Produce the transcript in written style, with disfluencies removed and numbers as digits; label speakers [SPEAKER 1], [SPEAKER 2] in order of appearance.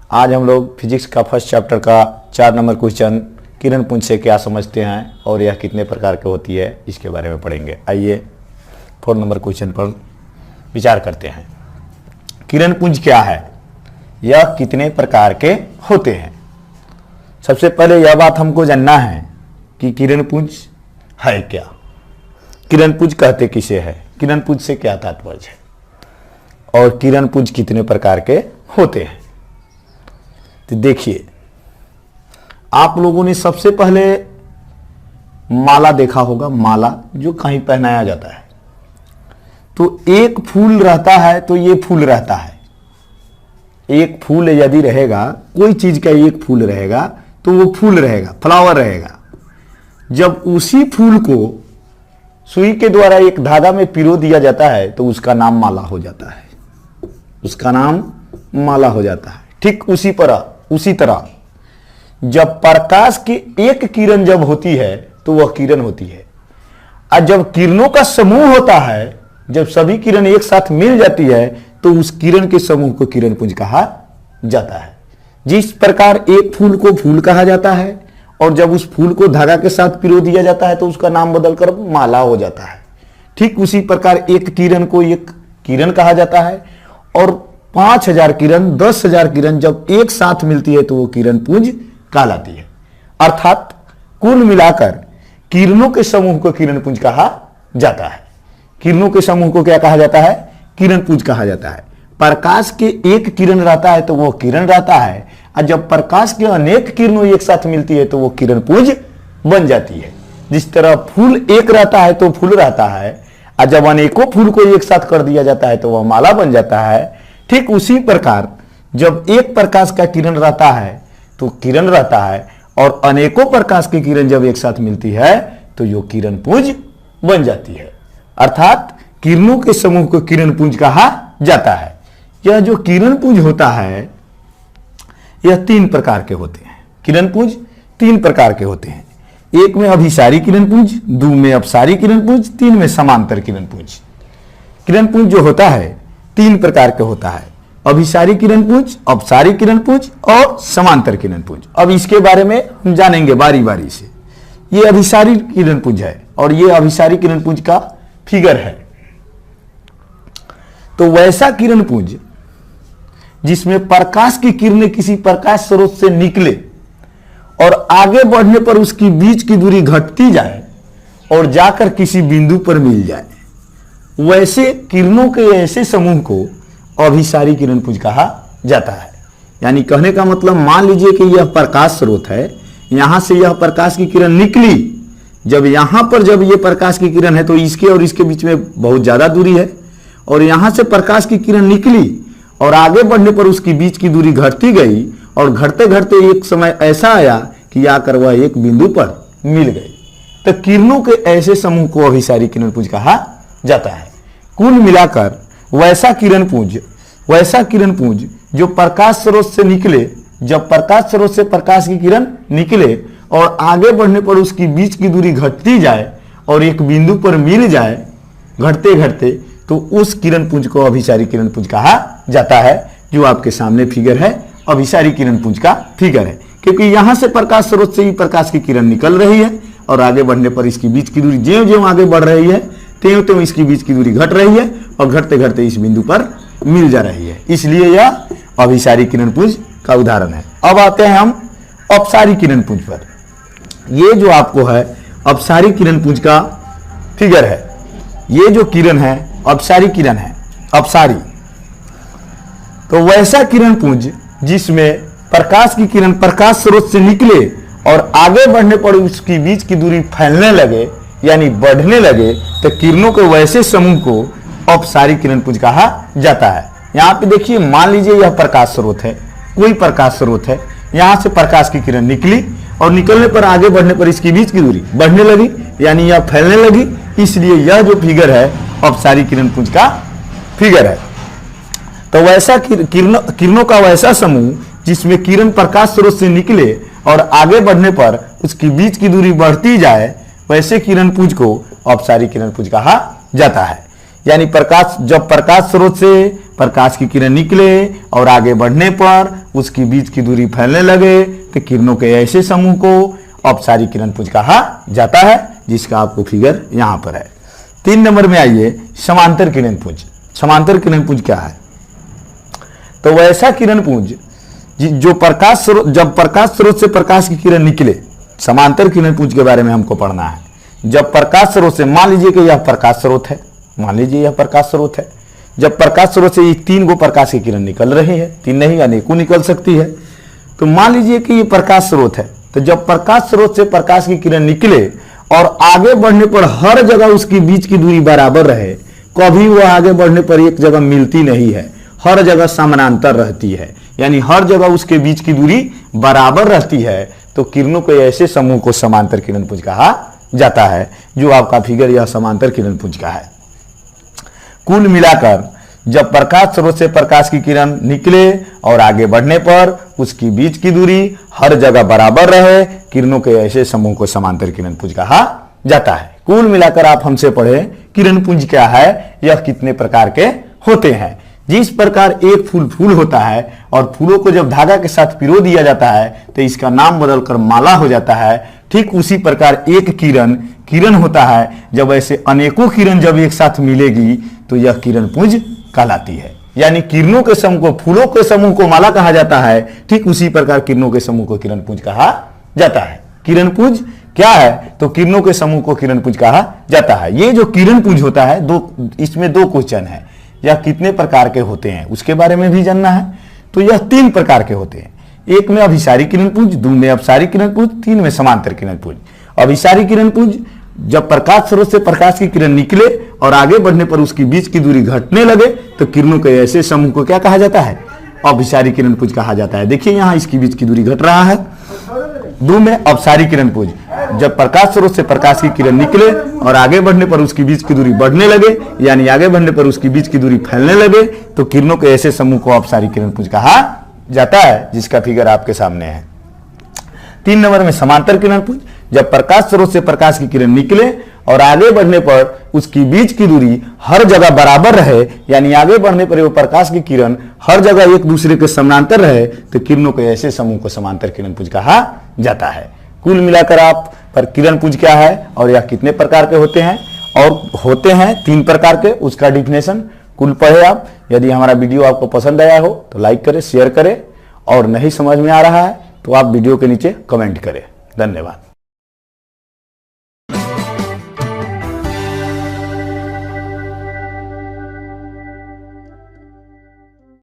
[SPEAKER 1] आज हम लोग फिजिक्स का फर्स्ट चैप्टर का 4 नंबर क्वेश्चन किरण पुंज से क्या समझते हैं और यह कितने प्रकार की होती है इसके बारे में पढ़ेंगे। आइए 4 नंबर क्वेश्चन पर विचार करते हैं। किरण पुंज क्या है, यह कितने प्रकार के होते हैं। सबसे पहले यह बात हमको जानना है कि किरण पुंज है क्या, किरण पुंज कहते किसे है, किरण पुंज से क्या तात्पर्य है और किरण पुंज कितने प्रकार के होते हैं। तो देखिए, आप लोगों ने सबसे पहले माला देखा होगा, माला जो कहीं पहनाया जाता है। तो एक फूल रहता है तो ये फूल रहता है, एक फूल यदि रहेगा, कोई चीज का एक फूल रहेगा तो वो फूल रहेगा, फ्लावर रहेगा। जब उसी फूल को सुई के द्वारा एक धागा में पिरो दिया जाता है तो उसका नाम माला हो जाता है, उसका नाम माला हो जाता है। ठीक उसी तरह जब प्रकाश की एक किरण जब होती है तो वह किरण होती है, और जब किरणों का समूह होता है, जब सभी किरण एक साथ मिल जाती है तो उस किरण के समूह को किरण पुंज कहा जाता है। जिस प्रकार एक फूल को फूल कहा जाता है और जब उस फूल को धागा के साथ पिरो दिया जाता है तो उसका नाम बदलकर माला हो जाता है। ठीक उसी प्रकार एक किरण को एक किरण कहा जाता है और 5000 किरण, 10,000 किरण जब एक साथ मिलती है तो वो किरण पुंज कहलाती है। अर्थात कुल मिलाकर किरणों के समूह को किरण पुंज कहा जाता है। किरणों के समूह को क्या कहा जाता है, किरण पुंज कहा जाता है। प्रकाश के एक किरण रहता है तो वो किरण रहता है, और जब प्रकाश के अनेक किरणों एक साथ मिलती है तो वो किरण पुंज बन जाती है। जिस तरह फूल एक रहता है तो फूल रहता है, और जब अनेकों फूल को एक साथ कर दिया जाता है तो वह माला बन जाता है। ठीक उसी प्रकार जब एक प्रकाश का किरण रहता है तो किरण रहता है, और अनेकों प्रकाश की किरण जब एक साथ मिलती है तो यो किरण पुंज बन जाती है। अर्थात किरणों के समूह को किरण पुंज कहा जाता है। यह जो किरण पुंज होता है यह 3 प्रकार के होते हैं। किरण पुंज 3 प्रकार के होते हैं। एक में अभिसारी किरण पुंज, 2 में अपसारी किरण पुंज, 3 में समांतर किरण पुंज। किरण पुंज जो होता है 3 प्रकार के होता है, अभिसारी किरण पुंज, अपसारी किरण पुंज और समांतर किरण पुंज। अब इसके बारे में हम जानेंगे बारी बारी से। ये अभिसारी किरण पुंज है और ये अभिसारी किरण पुंज का फिगर है। तो वैसा किरण पुंज जिसमें प्रकाश की किरणें किसी प्रकाश स्रोत से निकले और आगे बढ़ने पर उसकी बीच की दूरी घटती जाए और जाकर किसी बिंदु पर मिल जाए, वैसे किरणों के ऐसे समूह को अभिसारी किरण पुंज कहा जाता है। यानी कहने का मतलब, मान लीजिए कि यह प्रकाश स्रोत है, यहां से यह प्रकाश की किरण निकली, जब यहां पर जब यह प्रकाश की किरण है तो इसके और इसके बीच में बहुत ज्यादा दूरी है, और यहां से प्रकाश की किरण निकली और आगे बढ़ने पर उसकी बीच की दूरी घटती गई, और घटते घटते एक समय ऐसा आया कि आकर वह एक बिंदु पर मिल गई। तो किरणों के ऐसे समूह को अभिसारी किरण पुंज कहा जाता है। कुल मिलाकर वैसा किरण पुंज जो प्रकाश स्रोत से निकले, जब प्रकाश स्रोत से प्रकाश की किरण निकले और आगे बढ़ने पर उसकी बीच की दूरी घटती जाए और एक बिंदु पर मिल जाए घटते घटते, तो उस किरण पुंज को अभिसारी किरण पुंज कहा जाता है। जो आपके सामने फिगर है अभिसारी किरण पुंज का फिगर है, क्योंकि यहां से प्रकाश स्रोत से ही प्रकाश की किरण निकल रही है और आगे बढ़ने पर इसकी बीच की दूरी ज्यों-ज्यों आगे बढ़ रही है त्यों इसकी बीच की दूरी घट रही है और घटते घटते इस बिंदु पर मिल जा रही है। इसलिए यह अभिसारी किरण पुंज का उदाहरण है। अब आते हैं हम अपसारी किरण पुंज पर। ये जो आपको है अपसारी किरण पुंज का फिगर है। ये जो किरण है अपसारी किरण है, अपसारी। तो वैसा किरण पुंज जिसमें प्रकाश की किरण प्रकाश स्रोत से निकले और आगे बढ़ने पर उसकी बीच की दूरी फैलने लगे यानी बढ़ने लगे, तो किरणों के वैसे समूह को अपसारी किरण पुंज कहा जाता है। यहां पे देखिए, मान लीजिए यह प्रकाश स्रोत है, कोई प्रकाश स्रोत है, यहां से प्रकाश की किरण निकली और निकलने पर आगे बढ़ने पर इसकी बीच की दूरी बढ़ने लगी यानी यह फैलने लगी। इसलिए यह जो फिगर है अपसारी किरण पुंज का फिगर है। तो वैसा किरणों का वैसा समूह जिसमें किरण प्रकाश स्रोत से निकले और आगे बढ़ने पर उसकी बीच की दूरी बढ़ती जाए, वैसे किरण पुंज को अपसारी किरण पुंज कहा जाता है। यानी प्रकाश, जब प्रकाश स्रोत से प्रकाश की किरण निकले और आगे बढ़ने पर उसकी बीच की दूरी फैलने लगे तो किरणों के ऐसे समूह को अपसारी किरणपुंज कहा जाता है, जिसका आपको फिगर यहां पर है। 3 नंबर में आइए, समांतर किरणपुंज। समांतर किरणपुंज क्या है? तो वैसा किरणपुंज जो प्रकाश स्रोत, जब प्रकाश स्रोत से प्रकाश की किरण निकले, समांतर किरणपुंज के बारे में हमको पढ़ना है। जब प्रकाश स्रोत से, मान लीजिए कि यह प्रकाश स्रोत है, मान लीजिए यह प्रकाश स्रोत है, जब प्रकाश स्रोत से 3 गो प्रकाश की किरण निकल रही है, 3 नहीं अनेकों निकल सकती है, तो मान लीजिए कि ये प्रकाश स्रोत है, तो जब प्रकाश स्रोत से प्रकाश की किरण निकले और आगे बढ़ने पर हर जगह उसकी बीच की दूरी बराबर रहे, कभी वो आगे बढ़ने पर एक जगह मिलती नहीं है, हर जगह समानांतर रहती है, यानी हर जगह उसके बीच की दूरी बराबर रहती है, तो किरणों के ऐसे समूह को समांतर किरणपुंज कहा जाता है, जो आपका फिगर यह समांतर किरणपुंज का है। कुल मिलाकर जब प्रकाश स्रोत से प्रकाश की किरण निकले और आगे बढ़ने पर उसकी बीच की दूरी हर जगह बराबर रहे, किरणों के ऐसे समूह को समांतर किरणपुंज कहा जाता है। कुल मिलाकर आप हमसे पढ़े किरणपुंज क्या है, यह कितने प्रकार के होते हैं। जिस प्रकार एक फूल होता है और फूलों को जब धागा के साथ पिरो दिया जाता है तो इसका नाम बदलकर माला हो जाता है, ठीक उसी प्रकार एक किरण होता है। जब ऐसे अनेकों किरण जब एक साथ मिलेगी तो यह किरणपुंज कहलाती है। यानी किरणों के समूह को, फूलों के समूह को माला कहा जाता है, ठीक उसी प्रकार किरणों के समूह को किरणपुंज कहा जाता है। किरणपुंज क्या है? तो किरणों के समूह को किरणपुंज कहा जाता है। ये जो किरणपुंज होता है, इसमें 2 क्वेश्चन है, यह कितने प्रकार के होते हैं उसके बारे में भी जानना है। तो यह 3 प्रकार के होते हैं, एक में अभिसारी किरणपुंज, 2 में अपसारी किरणपुंज, 3 में समांतर किरणपुंज। अभिसारी किरणपुंज जब प्रकाश स्रोत से प्रकाश की किरण निकले और आगे बढ़ने पर उसकी बीच की दूरी घटने लगे तो किरणों के ऐसे समूह को क्या कहा जाता है? अभिसारी किरणपुंज कहा जाता है। देखिए यहां इसकी बीच की दूरी घट रहा है। 2 में अपसारी किरणपुंज, जब प्रकाश स्रोत से प्रकाश की किरण निकले और आगे बढ़ने पर उसकी बीच की दूरी बढ़ने लगे, यानी आगे बढ़ने पर उसकी बीच की दूरी फैलने लगे, तो किरणों के ऐसे समूह को अपसारी किरणपुंज कहा जाता है, जिसका फिगर आपके सामने है। 3 नंबर में समांतर किरणपुंज, जब प्रकाश स्रोत से प्रकाश की किरण निकले और आगे बढ़ने पर उसकी बीच की दूरी हर जगह बराबर रहे, यानी आगे बढ़ने पर वो प्रकाश की किरण हर जगह एक दूसरे के समानांतर रहे, तो किरणों के ऐसे समूह को समांतर किरणपुंज कहा जाता है। कुल मिलाकर आप पर किरणपुंज क्या है और यह कितने प्रकार के होते हैं, और होते हैं 3 प्रकार के, उसका डिफिनेशन कुल पढ़े आप। यदि हमारा वीडियो आपको पसंद आया हो तो लाइक करें, शेयर करें, और नहीं समझ में आ रहा है तो आप वीडियो के नीचे कमेंट करें। धन्यवाद।